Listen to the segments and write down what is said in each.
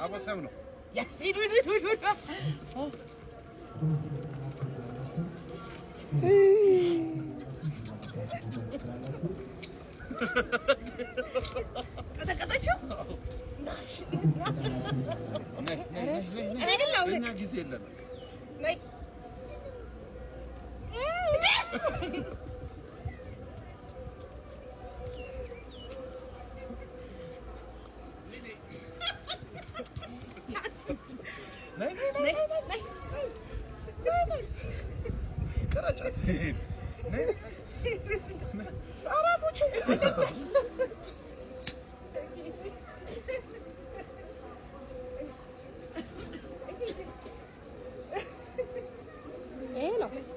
አቦሰም ነው ያሲዱ ከተከታቸው እኛ ጊዜ የለንም ነይ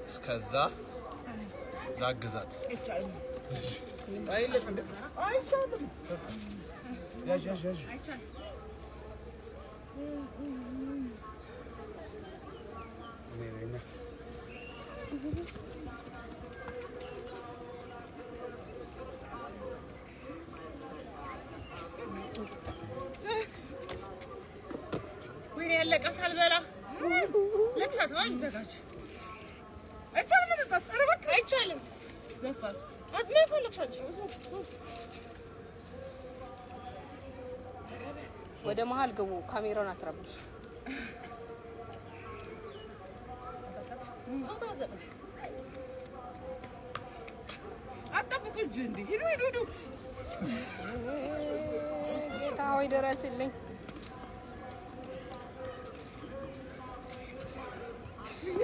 እስከዛ ላግዛት ወይኔ ያለቀ ሳልበላ ለጥፋት ይዘጋጅ አይቻልም ገፋር ወደ መሀል ግቡ ካሜራውን አትረብሽ አጣብቁ እንጂ እንዴ ሂዱ ጌታ ሆይ ድረስልኝ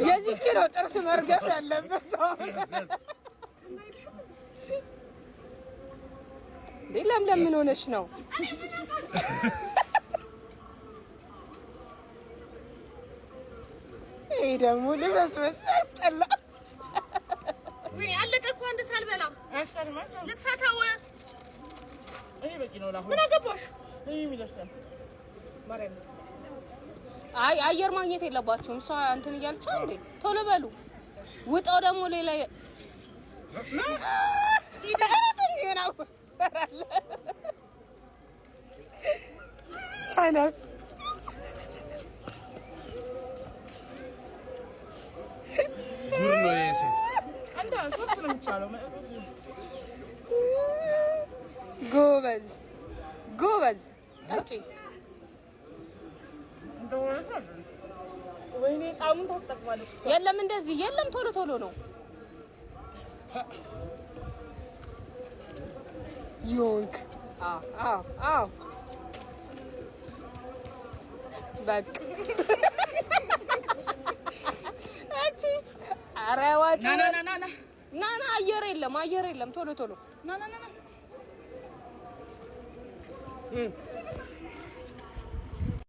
የዚህች ነው ጥርስ መርገፍ ያለበት ለምለም ምን ሆነሽ ነው ይሄ ደግሞ ልበስበስ ያስጠላ ወይ አለቀ እኮ አንድ ሳልበላ አስጠልማ ልትፈታው እይ በቂ ነው ላሁ ምን አገባሽ እይ የሚለሰን ማርያም አይ አየር ማግኘት የለባችሁም እሷ እንትን እያልቻ እንዴ ቶሎ በሉ ውጣው ደግሞ ሌላ ሰነፍ ጉር ነው የሴት አንተ ሶፍት ነው የምትቻለው ጎበዝ ጠጪ ወይኔ ቃሙን ታስጠቅማለች የለም እንደዚህ የለም ቶሎ ነው ዮንክ አዎ በቃ እቺ አራዋጭ ና አየር የለም ቶሎ ና